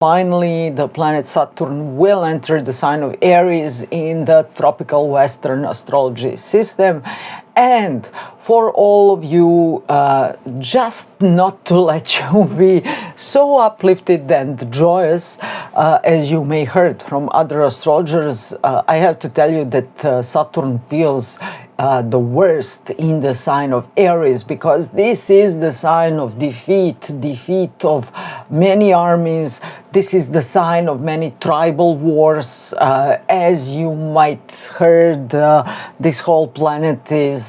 finally, the planet Saturn will enter the sign of Aries in the tropical Western astrology system. And for all of you, just not to let you be so uplifted and joyous, as you may heard from other astrologers, I have to tell you that Saturn feels the worst in the sign of Aries, because this is the sign of defeat of many armies. This is the sign of many tribal wars. As you might heard, this whole planet is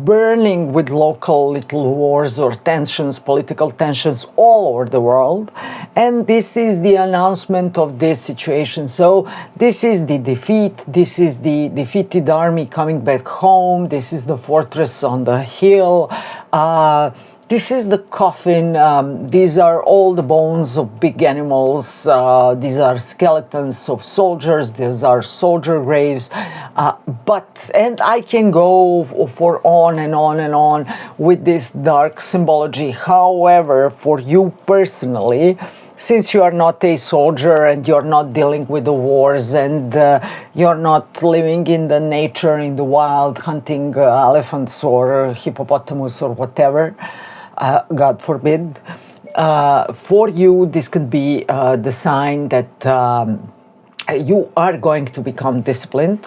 burning with local little wars or tensions, political tensions all over the world. And this is the announcement of this situation. So this is the defeat. This is the defeated army coming back home. This is the fortress on the hill. This is the coffin. These are all the bones of big animals. These are skeletons of soldiers. These are soldier graves. And I can go for on and on and on with this dark symbology. However, for you personally, since you are not a soldier and you're not dealing with the wars and you're not living in the nature, in the wild, hunting elephants or hippopotamus or whatever, God forbid, for you this could be the sign that you are going to become disciplined.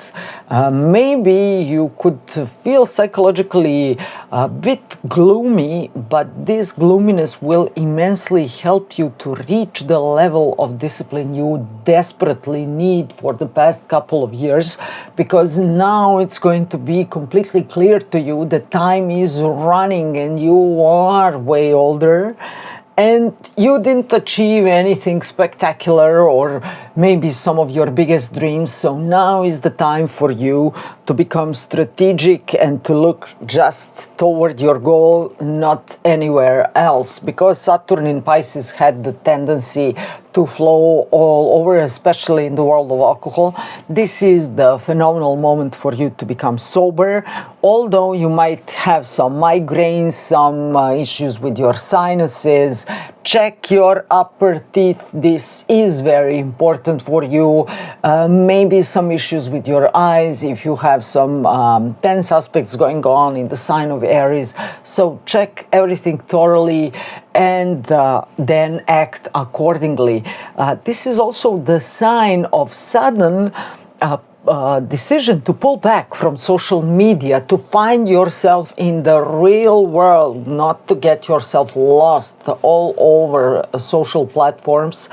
Maybe you could feel psychologically a bit gloomy, but this gloominess will immensely help you to reach the level of discipline you desperately need for the past couple of years, because now it's going to be completely clear to you that time is running and you are way older. And you didn't achieve anything spectacular or maybe some of your biggest dreams. So now is the time for you to become strategic and to look just toward your goal, not anywhere else. Because Saturn in Pisces had the tendency to flow all over, especially in the world of alcohol. This is the phenomenal moment for you to become sober. Although you might have some migraines, some issues with your sinuses, check your upper teeth. This is very important for you. Maybe some issues with your eyes if you have some tense aspects going on in the sign of Aries. So check everything thoroughly and then act accordingly. This is also the sign of sudden decision to pull back from social media, to find yourself in the real world, not to get yourself lost all over social platforms,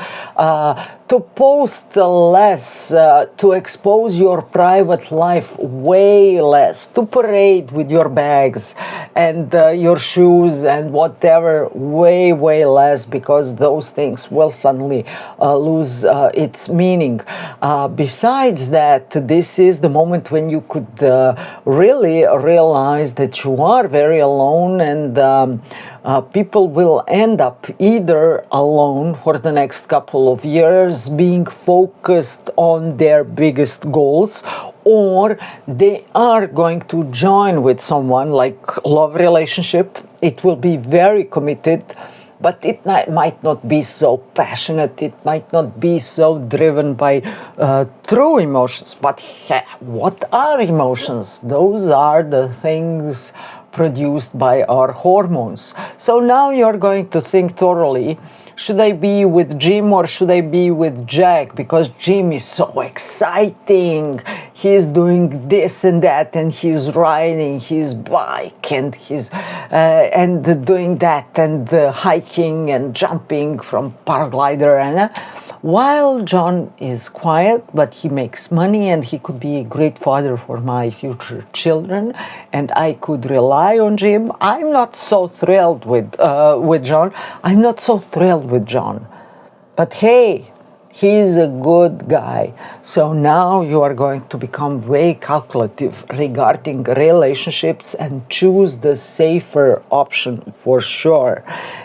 to post less, to expose your private life way less, to parade with your bags and your shoes and whatever way less, because those things will suddenly lose its meaning. Besides that, this is the moment when you could really realize that you are very alone, and people will end up either alone for the next couple of years, being focused on their biggest goals, or they are going to join with someone, like love relationship. It will be very committed, but it might not be so passionate. It might not be so driven by true emotions. But what are emotions? Those are the things produced by our hormones. So now you're going to think thoroughly. Should I be with Jim or should I be with Jack? Because Jim is so exciting. He's doing this and that, and he's riding his bike, and he's and doing that, and hiking and jumping from paraglider, and while John is quiet, but he makes money, and he could be a great father for my future children, and I could rely on Jim. I'm not so thrilled with John. I'm not so thrilled with John, but hey, he's a good guy. So now you are going to become very calculative regarding relationships and choose the safer option for sure.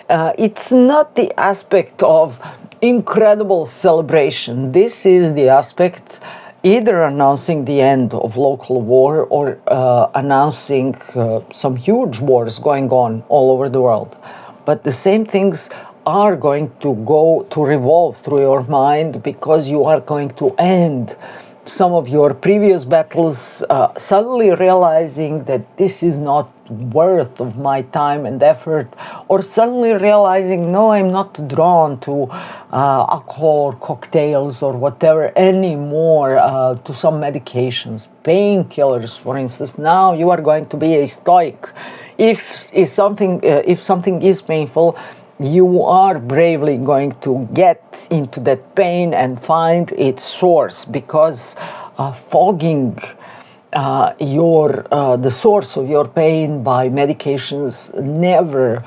It's not the aspect of incredible celebration. This is the aspect either announcing the end of local war or announcing some huge wars going on all over the world. But the same things are going to go to revolve through your mind, because you are going to end some of your previous battles, suddenly realizing that this is not worth of my time and effort, or suddenly realizing, no, I'm not drawn to alcohol or cocktails or whatever anymore, to some medications, painkillers, for instance. Now you are going to be a stoic. If something is painful, you are bravely going to get into that pain and find its source, because fogging the source of your pain by medications never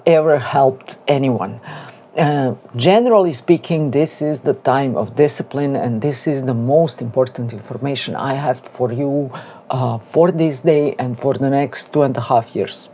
ever helped anyone. Generally speaking, this is the time of discipline, and this is the most important information I have for you for this day and for the next 2.5 years.